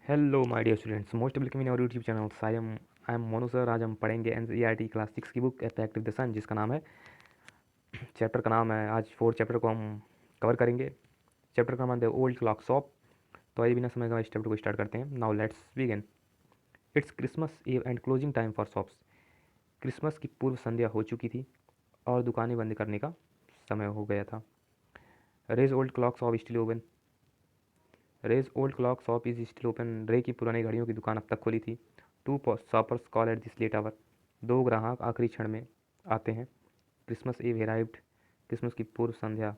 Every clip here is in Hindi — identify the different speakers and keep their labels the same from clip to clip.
Speaker 1: Hello my dear students, most welcome in our YouTube channel. I am Monu sir. आज हम पढ़ेंगे एनसीईआरटी क्लास 6 की book attack with the sun, जिसका नाम है, चैप्टर का नाम है, आज 4 चैप्टर को हम कवर करेंगे। चैप्टर का नाम है ओल्ड क्लॉक शॉप। तो आइए बिना समय गवाए इस चैप्टर को स्टार्ट करते हैं। Now let's begin. It's Christmas eve and closing time for shops. Christmas की पूर्व संध्या हो चुकी थी और दुकानें बंद करने का समय हो गया था। Ray's old clock shop still open. Ray's old clock shop is still open. Ray की पुरानी घड़ियों की दुकान अब तक खुली थी। Two shoppers call at this late hour. दो ग्राहक आखिरी क्षण में आते हैं। Christmas ewe arrived. क्रिसमस की पूर्व संध्या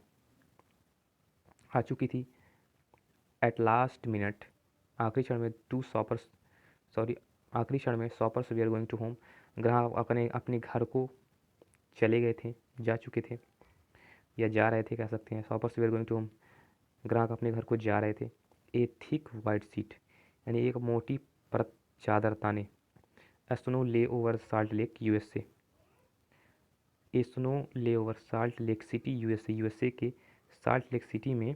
Speaker 1: आ चुकी थी। At last minute. आखिरी क्षण में टू शॉपर्स सॉरी आखिरी क्षण में shoppers we are going to home. ग्राहक अपने अपने घर को चले गए थे, जा चुके थे, या जा रहे थे कह सकते हैं। Shoppers we are going to home, ग्राहक अपने घर को जा रहे थे। ए थिक वाइट सीट, यानी एक मोटी परत चादर ताने। Snow lay over Salt Lake USA. Snow lay over Salt Lake City USA. USA के साल्ट लेक सिटी में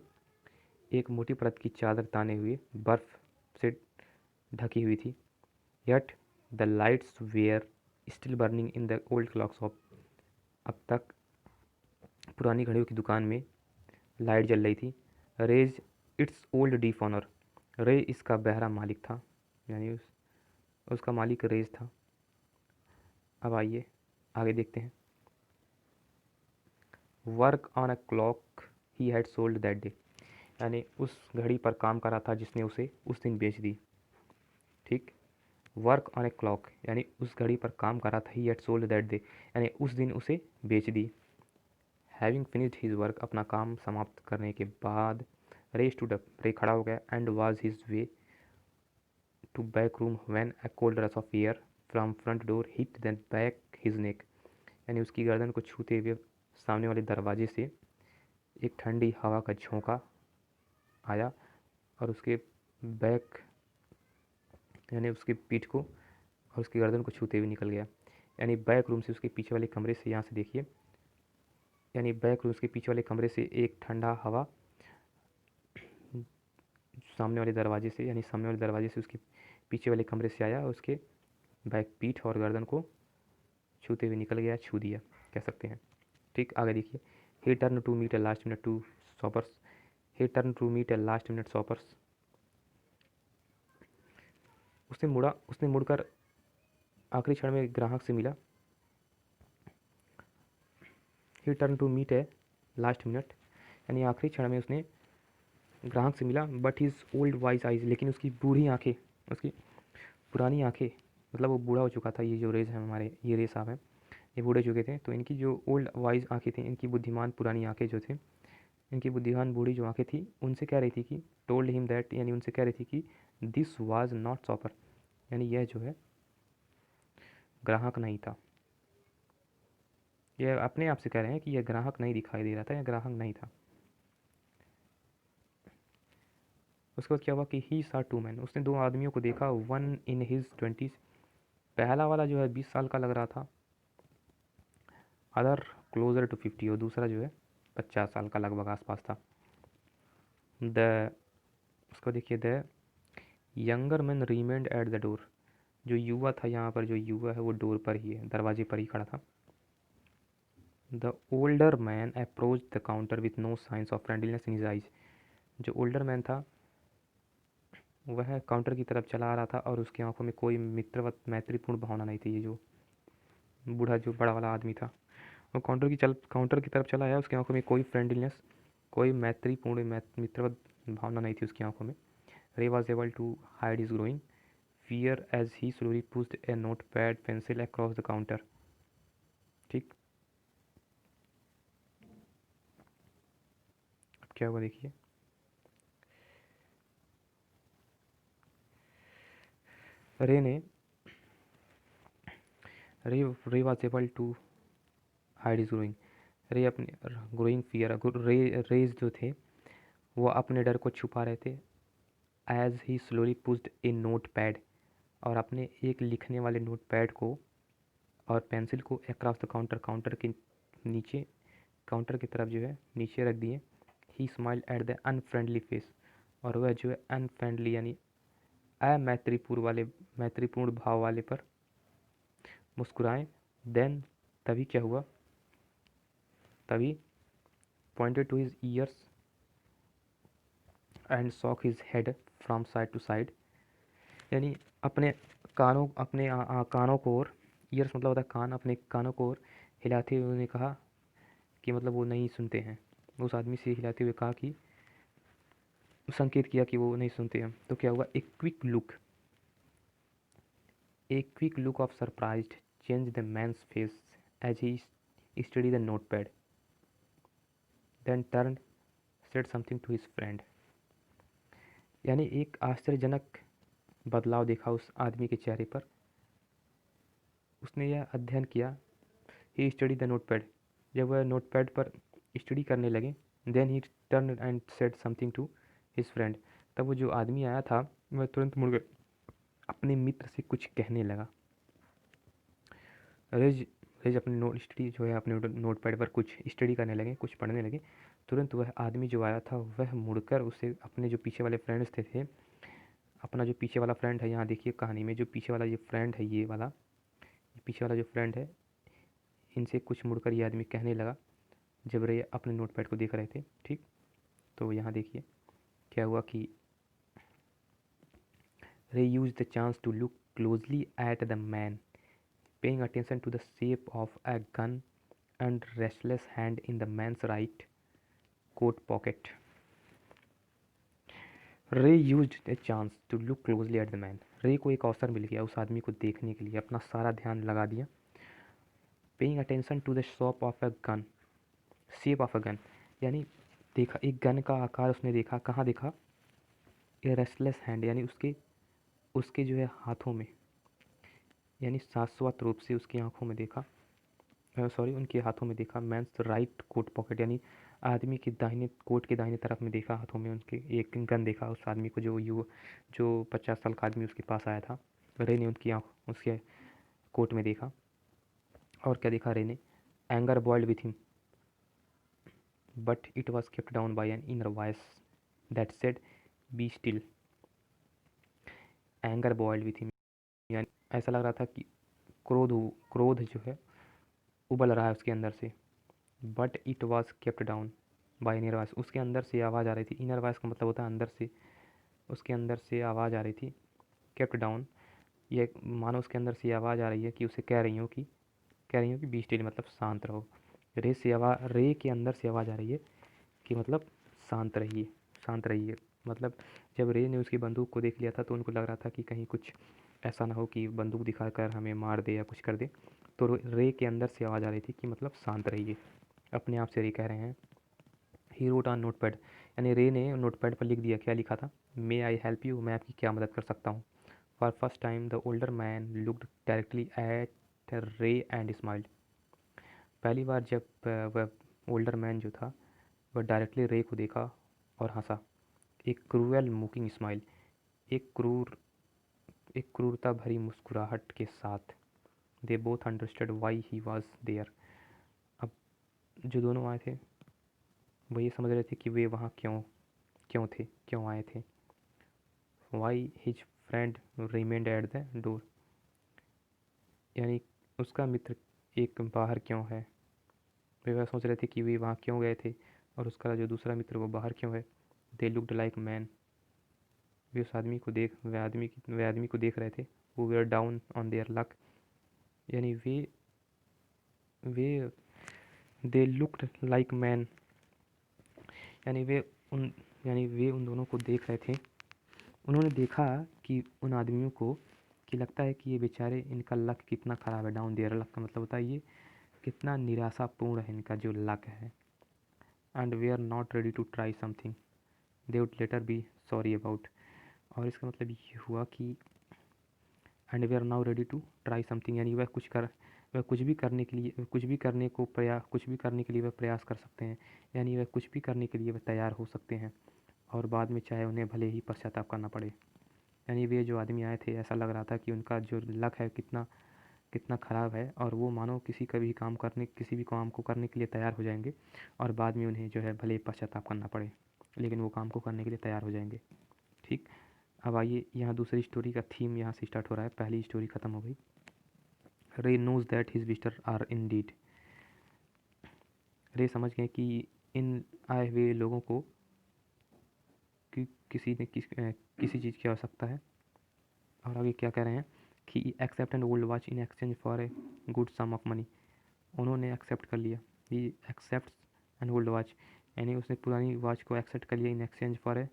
Speaker 1: एक मोटी परत की चादर ताने हुए बर्फ से ढकी हुई थी। Yet the lights were still burning in the old clock shop. अब तक पुरानी घड़ियों की दुकान में लाइट जल रही थी। Ray's its old deep owner. Ray इसका बहरा मालिक था, यानी उसका मालिक रेज था। अब आइए आगे देखते हैं। Work on a clock he had sold that day, यानी उस घड़ी पर काम कर रहा था जिसने उसे उस दिन बेच दी। ठीक। वर्क ऑन ए क्लॉक, यानी उस घड़ी पर काम कर रहा था। He had sold that day, यानी उस दिन उसे बेच दी। हैविंग फिनिश्ड हिज वर्क, अपना काम समाप्त करने के बाद रे स्टूड अप, रे खड़ा हो गया। And was his way to back room when a cold rush of air from front door hit then back his neck, यानी उसकी गर्दन को छूते हुए सामने वाले दरवाजे से एक ठंडी हवा का झोंका आया और उसके बैक, यानी उसकी पीठ को और उसकी गर्दन को छूते हुए निकल गया। यानी बैक रूम से, उसके पीछे वाले कमरे से, यहाँ से देखिए, यानी बैक रूम के पीछे वाले कमरे से एक ठंडा हवा सामने वाले दरवाजे से, यानी सामने वाले दरवाजे से उसके पीछे वाले कमरे से आया और उसके बैक, पीठ और गर्दन को छूते हुए निकल गया, छू दिया कह सकते हैं। ठीक, आगे देखिए। He turn to meet a last minute to shoppers. He turn to meet a last minute shoppers. उसने मुड़कर आखिरी क्षण में ग्राहक से मिला। He turn to meet a last minute, यानी आखिरी क्षण में उसने ग्राहक से मिला। But his old wise eyes, लेकिन उसकी बूढ़ी आंखें, उसकी पुरानी आंखें, मतलब वो बूढ़ा हो चुका था। ये जो रेज हैं हमारे, ये रेज साहब हैं, ये बूढ़े चुके थे, तो इनकी जो ओल्ड वाइज आंखें थी, इनकी बुद्धिमान पुरानी आंखें जो थे, इनकी बुद्धिमान बूढ़ी जो आंखें थी, उनसे कह रही थी कि, टोल्ड हिम दैट, यानी उनसे कह रही थी कि दिस वाज नॉट शॉपर, यानी यह जो है ग्राहक नहीं था। यह अपने आप से कह रहे हैं कि यह ग्राहक नहीं दिखाई दे रहा था, यह ग्राहक नहीं था। उसके बाद क्या हुआ कि ही सा टू मैन, उसने दो आदमियों को देखा। वन इन हिज ट्वेंटीज, पहला वाला जो है 20 साल का लग रहा था। अदर क्लोजर टू 50, और दूसरा जो है 50 साल का लगभग आसपास था। द उसको देखिए, the younger man remained at the door, जो युवा था, यहाँ पर जो युवा है वो डोर पर ही है, दरवाजे पर ही खड़ा था। The older man approach the counter with no science of friendliness in his eyes, जो ओल्डर मैन था वह काउंटर की तरफ चला आ रहा था और उसकी आंखों में कोई मित्रवत मैत्रीपूर्ण भावना नहीं थी। ये जो बूढ़ा, जो बड़ा वाला आदमी था, वो काउंटर की तरफ चला आया, उसकी आंखों में कोई फ्रेंडलीनेस, कोई मैत्रीपूर्ण मित्रवत भावना नहीं थी उसकी आंखों में। Ray was able to hide his growing fear as he slowly pushed a note pad pencil across the counter. ठीक, अब क्या हुआ देखिए। रे ने Ray Ray was able to hide his growing, Ray अपने ग्रोइंग फियर, रेज जो थे वो अपने डर को छुपा रहे थे। As he slowly pushed a note pad, और अपने एक लिखने वाले नोट पैड को और पेंसिल को अक्रॉस द काउंटर, काउंटर के नीचे, काउंटर की तरफ जो है नीचे रख दिए। ही smiled at the unfriendly face, और वह जो है अनफ्रेंडली, यानी मैत्रीपूर्ण भाव वाले पर मुस्कुराएं। देन तभी क्या हुआ, तभी pointed to his ears and shook his head from side to side, यानी अपने कानों अपने कानों को और, ईयर्स मतलब होता है कान, अपने कानों को और हिलाते हुए उन्होंने कहा कि मतलब वो नहीं सुनते हैं। उस आदमी से हिलाते हुए कहा कि संकेत किया कि वो नहीं सुनते हैं। तो क्या हुआ, a quick look of surprised change the man's face as he study the note pad, then turn said something to his friend. यानी एक आश्चर्यजनक बदलाव देखा उस आदमी के चेहरे पर। उसने यह अध्ययन किया, he study the note pad, जब वह नोट पैड पर स्टडी करने लगे। Then he turn and said something to his friend, तब वो जो आदमी आया था वह तुरंत मुड़ कर अपने मित्र से कुछ कहने लगा। रेज रेज अपने नोट स्टडी जो है अपने नोट पैड पर कुछ स्टडी करने लगे, कुछ पढ़ने लगे। तुरंत वह आदमी जो आया था वह मुड़कर उसे अपने जो पीछे वाले फ्रेंड्स थे अपना जो पीछे वाला फ्रेंड है, यहाँ देखिए कहानी में जो पीछे वाला ये फ्रेंड है, ये पीछे वाला जो फ्रेंड है, इनसे कुछ मुड़कर ये आदमी कहने लगा जब रे अपने नोट पैड को देख रहे थे। ठीक, तो यहाँ देखिए क्या हुआ कि Ray used the chance to look closely at the man, paying attention to the shape of a gun and restless hand in the man's right coat pocket. Ray used the chance to look closely at the man, Ray को एक अवसर मिल गया उस आदमी को देखने के लिए, अपना सारा ध्यान लगा दिया। Paying attention to the shape of a gun, shape of a gun, यानी देखा एक गन का आकार उसने देखा। कहाँ देखा, ए रेस्टलेस हैंड, यानी उसके उसके जो है हाथों में, यानी शाश्वत रूप से उसकी आंखों में देखा, सॉरी उनके हाथों में देखा। मैंस राइट कोट पॉकेट, यानी आदमी के दाहिने कोट के दाहिने तरफ में देखा, हाथों में उनके एक गन देखा उस आदमी को, जो 50 साल का आदमी उसके पास आया था। रे ने उनकी आँख उसके कोट में देखा। और क्या देखा रे ने, anger boiled with him but it was kept down by an inner voice that said be still. Anger boiled with him, यानी ऐसा लग रहा था कि क्रोध जो है उबल रहा है उसके अंदर से। But it was kept down by inner voice, उसके अंदर से आवाज़ आ रही थी। इनर वॉइस का मतलब होता है अंदर से, उसके अंदर से आवाज़ आ रही थी। केप्ट डाउन, ये मानो उसके अंदर से आवाज़ आ रही है कि उसे कह रही हूँ कि बी स्टिल मतलब शांत रहो। रे के अंदर से आवाज़ आ रही है कि मतलब शांत रहिए, शांत रहिए। मतलब जब रे ने उसकी बंदूक को देख लिया था तो उनको लग रहा था कि कहीं कुछ ऐसा ना हो कि बंदूक दिखाकर हमें मार दे या कुछ कर दे। तो रे के अंदर से आवाज़ आ रही थी कि मतलब शांत रहिए, अपने आप से रे कह रहे हैं। He wrote on note pad, यानी रे ने नोट पैड पर लिख दिया। क्या लिखा था, मे आई हेल्प यू, मैं आपकी क्या मदद कर सकता हूँ। For first time the older man looked directly at रे एंड स्माइल्ड, पहली बार जब वह ओल्डर मैन जो था वह डायरेक्टली रे को देखा और हंसा, एक क्रूएल मोकिंग स्माइल, एक क्रूर एक क्रूरता भरी मुस्कुराहट के साथ। They both understood why he was there, अब जो दोनों आए थे वो ये समझ रहे थे कि वे वहाँ क्यों आए थे। Why his friend remained at the door, यानी उसका मित्र एक बाहर क्यों है। वे वह सोच रहे थे कि वे वहाँ क्यों गए थे और उसका जो दूसरा मित्र वो बाहर क्यों है। दे लुक्ड लाइक मैन, वे उस आदमी को वे आदमी को देख रहे थे। वो were down on their luck, यानी वे दे लुक्ड लाइक मैन, यानी वे उन दोनों को देख रहे थे। उन्होंने देखा कि उन आदमियों को कि लगता है कि ये बेचारे, इनका लक कितना ख़राब है। डाउन देयर लक का मतलब होता है ये कितना निराशापूर्ण है इनका जो लक है। And we are not ready to try something they would later be sorry about, और इसका मतलब ये हुआ कि and we are now ready to try something, यानी वह कुछ भी करने के लिए वह प्रयास कर सकते हैं, यानी वह कुछ भी करने के लिए वह तैयार हो सकते हैं और बाद में चाहे उन्हें भले ही पश्चाताप करना पड़े। यानी वे जो आदमी आए थे ऐसा लग रहा था कि उनका जो लक है कितना कितना ख़राब है, और वो मानो किसी भी काम को करने के लिए तैयार हो जाएंगे और बाद में उन्हें जो है भले ही पश्चाताप करना पड़े, लेकिन वो काम को करने के लिए तैयार हो जाएंगे। ठीक, अब आइए यहाँ दूसरी स्टोरी का थीम यहाँ से स्टार्ट हो रहा है। पहली स्टोरी ख़त्म हो गई। Ray knows that his visitor are indeed. Ray समझ गए कि इन आए हुए लोगों को कि किसी चीज़ की आवश्यकता है। और आगे क्या कह रहे हैं कि accept an old watch in exchange for a good sum of money. उन्होंने एक्सेप्ट कर लिया। He accept an old watch, यानी उसने पुरानी वॉच को एक्सेप्ट कर लिया in exchange for a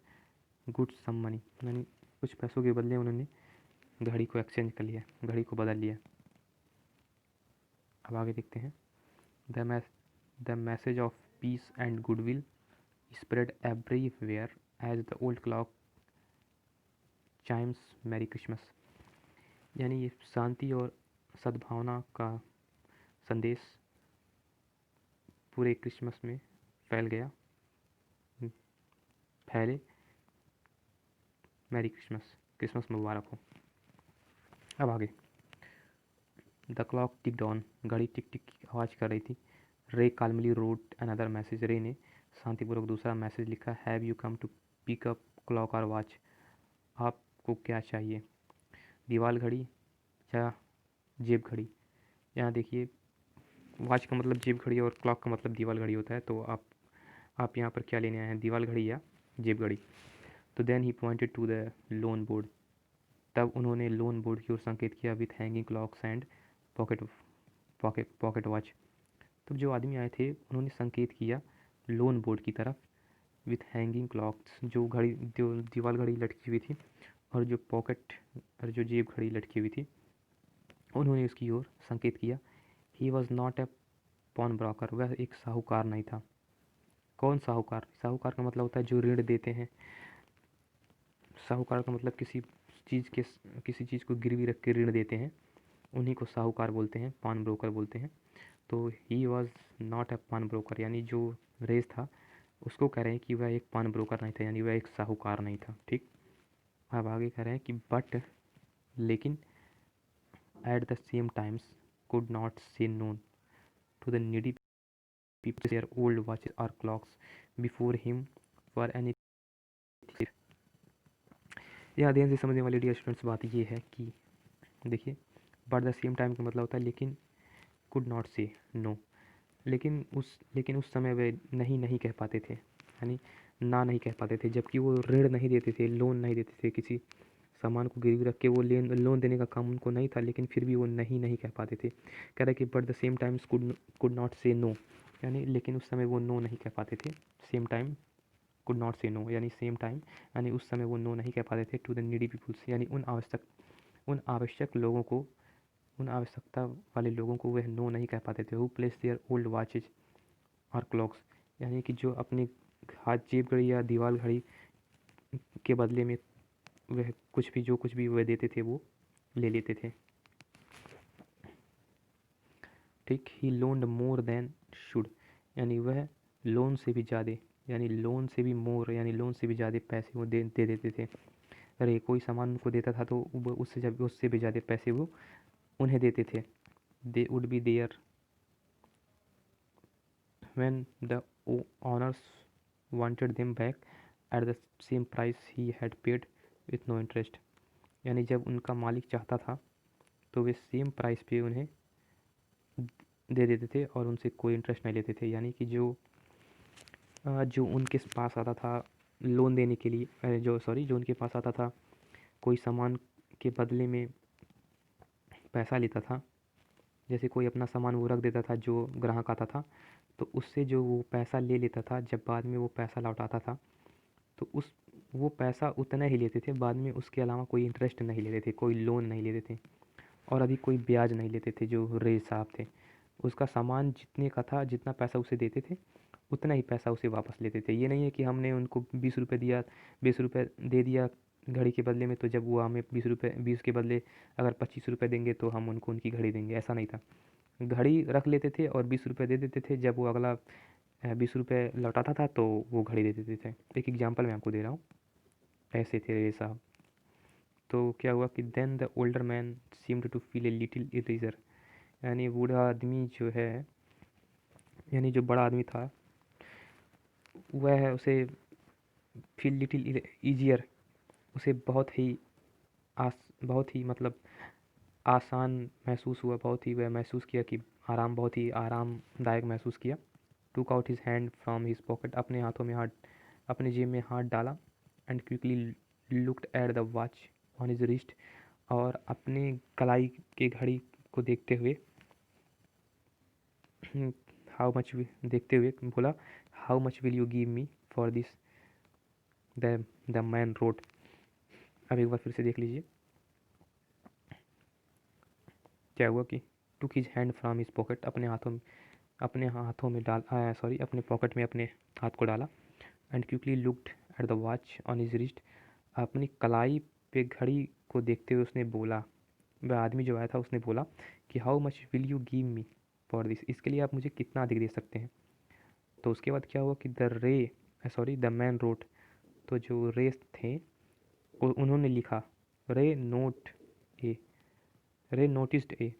Speaker 1: good sum money, यानी कुछ पैसों के बदले उन्होंने घड़ी को एक्सचेंज कर लिया, घड़ी को बदल लिया। अब आगे देखते हैं। The message of peace and goodwill spread everywhere as the old clock chimes merry Christmas. यानी ये शांति और सद्भावना का संदेश पूरे क्रिसमस में फैल गया। फैले, मैरी क्रिसमस, क्रिसमस मुबारक हो। अब आगे। द क्लॉक टिक्ड ऑन, घड़ी टिक टिक की आवाज़ कर रही थी। रे काल्मली रोट अनदर मैसेज, रे ने शांतिपूर्वक दूसरा मैसेज लिखा। Have you come to pick up clock और वॉच, आपको क्या चाहिए, दीवार घड़ी या जेब घड़ी। यहाँ देखिए, वॉच का मतलब जेब घड़ी और क्लॉक का मतलब दीवार घड़ी होता है। तो आप यहाँ पर क्या लेने आए हैं, दीवार घड़ी या जेब घड़ी। तो then he pointed to the loan board, तब उन्होंने लोन बोर्ड की ओर संकेत किया। With hanging clocks and pocket pocket watch. तब जो आदमी आए थे उन्होंने संकेत किया लोन बोर्ड की तरफ। विथ हैंगिंग क्लॉक्स, जो घड़ी, जो दीवार घड़ी लटकी हुई थी, और जो पॉकेट और जो जेब घड़ी लटकी हुई थी, उन्होंने उसकी ओर संकेत किया। He was not a pawn broker, वह एक साहूकार नहीं था। कौन साहूकार? साहूकार का मतलब होता है जो ऋण देते हैं। साहूकार का मतलब किसी चीज़ को गिरवी रख के ऋण देते हैं, उन्हीं को साहूकार बोलते हैं, पान ब्रोकर बोलते हैं। तो ही वॉज नॉट ए पान ब्रोकर, यानी जो रेस था उसको कह रहे हैं कि वह एक पान ब्रोकर नहीं था, यानी वह एक साहूकार नहीं था। ठीक। अब आगे कह रहे हैं कि बट, लेकिन, at the same times could not say no to the needy people their old watches और clocks before him for any. यहाँ ध्यान से समझने वाली डियर स्टूडेंट्स बात ये है कि देखिए, बट द सेम टाइम का मतलब होता है लेकिन, कुड नॉट से नो, लेकिन उस समय वे नहीं कह पाते थे, यानी ना नहीं कह पाते थे। जबकि वो ऋण नहीं देते थे, लोन नहीं देते थे, किसी सामान को गिरवी रख के वो लोन देने का काम उनको नहीं था, लेकिन फिर भी वो नहीं कह पाते थे। कह रहे कि but the same times could not say no, यानी लेकिन उस समय वो नो नहीं कह पाते थे। Same time could not say no, यानी सेम टाइम, यानी उस समय वो नो नहीं कह पाते थे। टू द नीडी पीपुल्स, यानी उन आवश्यक लोगों को, उन आवश्यकता वाले लोगों को वह नो नहीं कह पाते थे। Who plays their old watches और क्लॉक्स, यानी कि जो अपने हाथ जेब घड़ी या दीवार घड़ी के बदले में वह कुछ भी वह देते थे वो ले लेते थे। ठीक। ही लोन्ड मोर देन शुड, यानी वह लोन से भी ज़्यादा, यानी लोन से भी मोर, यानी लोन से भी ज़्यादा पैसे वो दे देते थे। अरे कोई सामान उनको देता था तो उससे भी ज़्यादा पैसे वो उन्हें देते थे। They would be there when the owners wanted them back at the same price he had paid with no interest, यानी जब उनका मालिक चाहता था तो वे सेम प्राइस पे उन्हें दे देते थे और उनसे कोई इंटरेस्ट नहीं लेते थे। यानी कि जो उनके पास आता था लोन देने के लिए, जो उनके पास आता था कोई सामान के बदले में पैसा लेता था, जैसे कोई अपना सामान वो रख देता था, जो ग्राहक आता था तो उससे जो वो पैसा ले लेता था, जब बाद में वो पैसा लौटाता था तो वो पैसा उतना ही लेते थे, बाद में उसके अलावा कोई इंटरेस्ट नहीं लेते थे, कोई लोन नहीं लेते थे, और अभी कोई ब्याज नहीं लेते थे। जो रेज साहब थे, उसका सामान जितने का था, जितना पैसा उसे देते थे उतना ही पैसा उसे वापस लेते थे। ये नहीं है कि हमने उनको 20 रुपये दिया, 20 रुपये दे दिया घड़ी के बदले में, तो जब वो हमें 20 के बदले अगर 25 रुपये देंगे तो हम उनको उनकी घड़ी देंगे, ऐसा नहीं था। घड़ी रख लेते थे और 20 रुपये दे देते थे, जब वो अगला 20 रुपये लौटाता था तो वो घड़ी दे देते थे। एक एग्जांपल मैं आपको दे रहा हूँ, ऐसे थे ये साहब। तो क्या हुआ कि then the older man seemed to feel a little eraser, यानी बूढ़ा आदमी जो है, यानी जो बड़ा आदमी था, वह उसे फील लिटिल ईजियर, उसे बहुत ही मतलब आसान महसूस हुआ, बहुत ही वह महसूस किया कि बहुत ही आरामदायक महसूस किया। टूक out his hand from his pocket, अपने जेब में हाथ डाला। And quickly looked at the watch on his wrist, और अपने कलाई के घड़ी को देखते हुए देखते हुए बोला, how much will you give me for this, the main road. अब एक बार फिर से देख लीजिए क्या हुआ कि took his hand from his pocket, अपने हाथों में अपने पॉकेट में अपने हाथ को डाला। And quickly looked at the watch on his wrist, अपनी कलाई पे घड़ी को देखते हुए उसने बोला, वह आदमी जो आया था उसने बोला कि how much will you give me for this, इसके लिए आप मुझे कितना अधिक दे सकते हैं। तो उसके बाद क्या हुआ कि द मैन रोट, तो जो रेस थे उन्होंने लिखा, रे note A Ray noticed a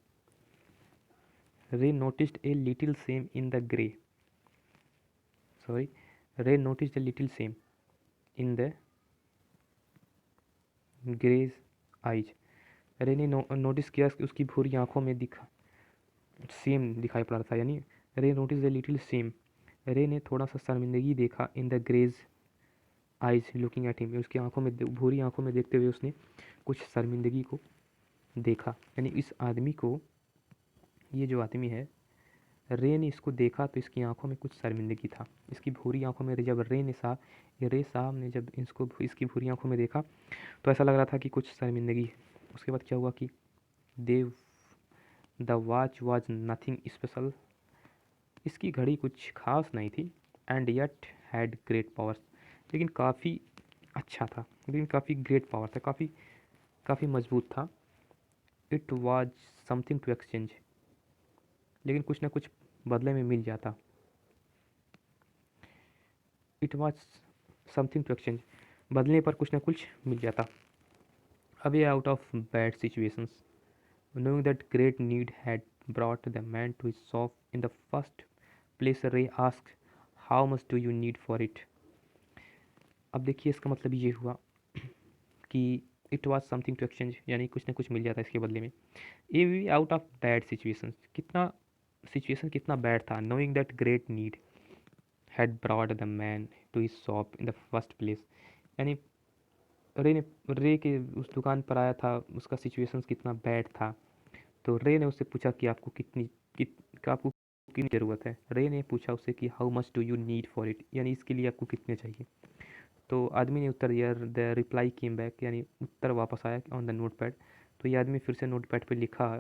Speaker 1: Ray noticed a little shame in the grey sorry Ray noticed a little shame in the greys eyes. Ray ने नोटिस किया कि उसकी भूरी आंखों में सेम दिखाई पड़ रहा था, यानी रे नोटिस द लिटिल सेम, रे ने थोड़ा सा शर्मिंदगी देखा in the greys eyes looking at him, उसकी आंखों में भूरी आंखों में देखते हुए उसने कुछ शर्मिंदगी को देखा। यानी इस आदमी को, ये जो आदमी है, रे ने इसको देखा तो इसकी आंखों में कुछ शर्मिंदगी था। इसकी भूरी आंखों में जब रे साहब ने जब इसकी भूरी आंखों में देखा तो ऐसा लग रहा था कि कुछ शर्मिंदगी है। उसके बाद क्या हुआ कि though the watch was nothing special, इसकी घड़ी कुछ खास नहीं थी। And yet had great powers, लेकिन काफ़ी अच्छा था, लेकिन काफ़ी ग्रेट पावर था, काफ़ी काफ़ी मजबूत था। It was something to exchange, लेकिन कुछ ना कुछ बदले में मिल जाता। It was something to exchange, बदलने पर कुछ ना कुछ मिल जाता। अब ये out of bad situations, knowing that great need had brought the man to his shop in the first place, Ray asked, how much do you need for it? अब देखिए इसका मतलब ये हुआ कि it was something to exchange, यानी कुछ ना कुछ मिल जाता इसके बदले में। ये भी out of bad situation, situation कितना बैड था। Knowing that great need had brought the man to his shop in the first place, यानी रे के उस दुकान पर आया था, उसका सिचुएशन कितना बैड था। तो रे ने उससे पूछा कि आपको कितनी ज़रूरत है। रे ने पूछा उससे कि how much do you need for it, यानी इसके लिए आपको कितने चाहिए। तो आदमी ने उत्तर दिया, द रिप्लाई केम बैक, यानी उत्तर वापस आया ऑन द नोट पैड। तो ये आदमी फिर से नोट पैड पर लिखा,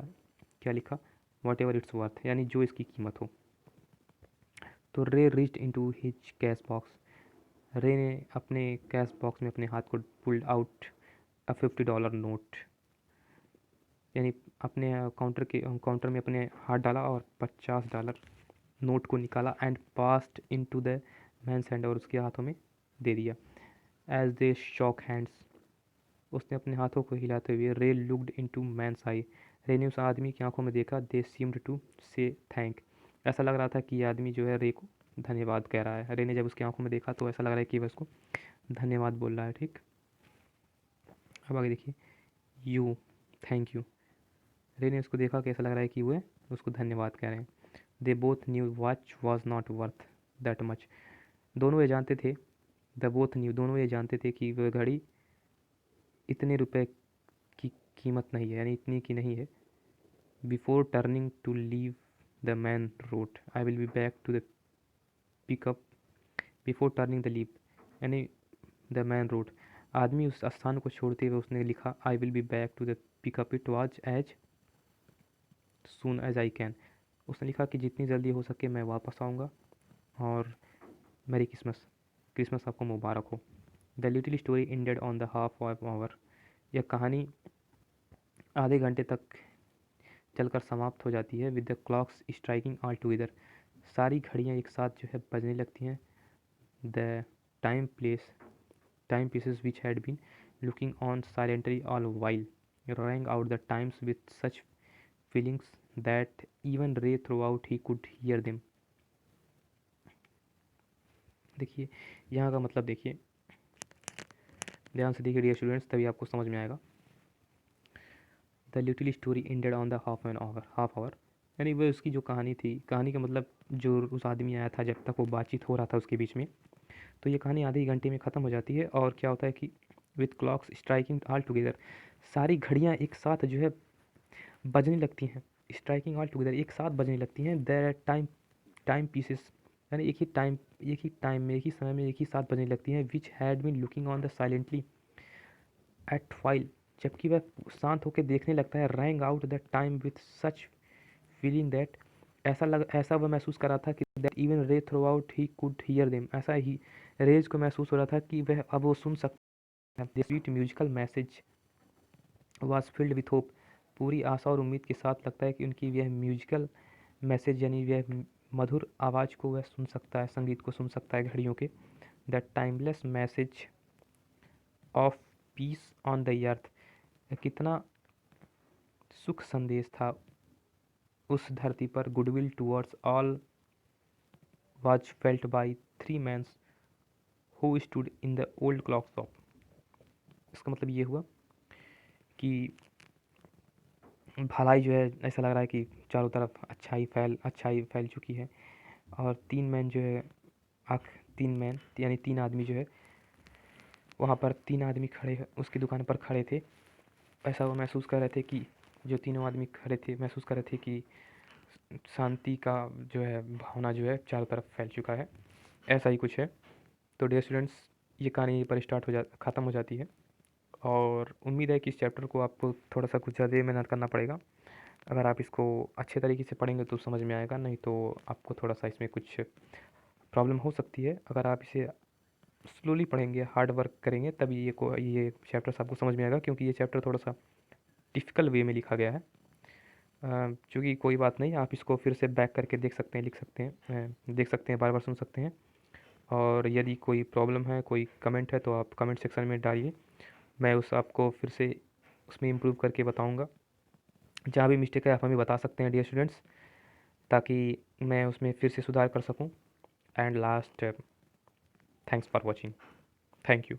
Speaker 1: क्या लिखा, वॉट एवर इट्स वर्थ, यानी जो इसकी कीमत हो। तो Ray reached into his cash box, Ray ने अपने कैश बॉक्स में अपने हाथ को पुल्ड आउट अ $50 नोट, यानी अपने काउंटर में अपने हाथ डाला और $50 नोट को निकाला। And passed into the man's hand, और उसके हाथों में दे दिया। एज दे शॉक हैंड्स, उसने अपने हाथों को हिलाते हुए, रे लुक्ड इनटू मैन्स आई, रे ने उस आदमी की आंखों में देखा। दे सीम्ड टू से थैंक, ऐसा लग रहा था कि ये आदमी जो है रे को धन्यवाद कह रहा है। रे ने जब उसकी आंखों में देखा तो ऐसा लग रहा है कि वह उसको धन्यवाद बोल रहा है। ठीक, अब आगे देखिए, यू, थैंक यू। रे ने उसको देखा, कैसा लग रहा है कि वह उसको धन्यवाद कह रहे हैं। They both new watch was not worth that much, दोनों ये जानते थे, दोनों ये जानते थे कि वह घड़ी इतने रुपए की कीमत नहीं है, यानी इतनी की नहीं है। Before turning to leave the man wrote, I will be back to the pickup before turning the leave, यानी द मैन रोट, आदमी उस स्थान को छोड़ते हुए उसने लिखा, I will be back to the pickup it was as soon as I can, उसने लिखा कि जितनी जल्दी हो सके मैं वापस आऊँगा, और मैरी क्रिसमस, क्रिसमस आपको मुबारक हो। The little story ended on the half of hour, यह कहानी आधे घंटे तक चलकर समाप्त हो जाती है। With the clocks striking all together, सारी घड़ियाँ एक साथ जो है बजने लगती हैं। The time pieces which had been looking on silently all while rang out the times with such feelings that even Ray throughout he could hear them। देखिए यहाँ का मतलब देखिए, ध्यान से देखिए डियर स्टूडेंट्स, तभी आपको समझ में आएगा। The little story ended on the half hour, यानी वो उसकी जो कहानी थी, कहानी का मतलब जो उस आदमी आया था जब तक वो बातचीत हो रहा था उसके बीच में, तो ये कहानी आधे घंटे में ख़त्म हो जाती है। और क्या होता है कि with clocks striking all together, सारी घड़ियाँ एक साथ जो है बजने लगती हैं, स्ट्राइकिंग ऑल टुगेदर एक साथ बजने लगती हैं। देयर टाइम टाइम पीसेस, यानी एक ही समय में एक ही साथ बजने लगती हैं। Which had been looking on the silently at while, जबकि वह शांत होकर देखने लगता है। Rang out the time with such feeling that, ऐसा वह महसूस कर रहा था कि that even Ray throughout he could hear them, ऐसा ही रेज को महसूस हो रहा था कि वह अब वो सुन सकता है। The sweet musical message was filled with hope, पूरी आशा और उम्मीद के साथ लगता है कि उनकी यह म्यूजिकल मैसेज यानी यह मधुर आवाज़ को वह सुन सकता है, संगीत को सुन सकता है घड़ियों के। The timeless message of peace on the earth, कितना सुख संदेश था उस धरती पर। Goodwill towards all was felt by three man's who stood in the old clock shop. इसका मतलब ये हुआ कि भलाई जो है, ऐसा लग रहा है कि चारों तरफ अच्छाई फैल चुकी है। और तीन मैन जो है, आख तीन मैन यानी तीन आदमी जो है वहाँ पर, तीन आदमी खड़े उसकी दुकान पर खड़े थे। ऐसा वो महसूस कर रहे थे कि जो तीनों आदमी खड़े थे महसूस कर रहे थे कि शांति का जो है भावना जो है चारों तरफ फैल चुका है, ऐसा ही कुछ है। तो डियर स्टूडेंट्स, ये कहानी यहीं पर ख़त्म हो जाती है। और उम्मीद है कि इस चैप्टर को आपको थोड़ा सा कुछ ज़्यादा मेहनत करना पड़ेगा। अगर आप इसको अच्छे तरीके से पढ़ेंगे तो समझ में आएगा, नहीं तो आपको थोड़ा सा इसमें कुछ प्रॉब्लम हो सकती है। अगर आप इसे स्लोली पढ़ेंगे, हार्ड वर्क करेंगे, तभी ये चैप्टर्स आपको समझ में आएगा, क्योंकि ये चैप्टर थोड़ा सा डिफ़िकल्ट वे में लिखा गया है। चूँकि कोई बात नहीं, आप इसको फिर से बैक करके देख सकते हैं, लिख सकते हैं, देख सकते हैं, बार-बार सुन सकते हैं। और यदि कोई प्रॉब्लम है, कोई कमेंट है, तो आप कमेंट सेक्शन में डालिए। मैं आपको फिर से उसमें इम्प्रूव करके बताऊँगा। जहाँ भी मिस्टेक है आप हमें बता सकते हैं डियर स्टूडेंट्स, ताकि मैं उसमें फिर से सुधार कर सकूँ। And last, thanks for watching. Thank you.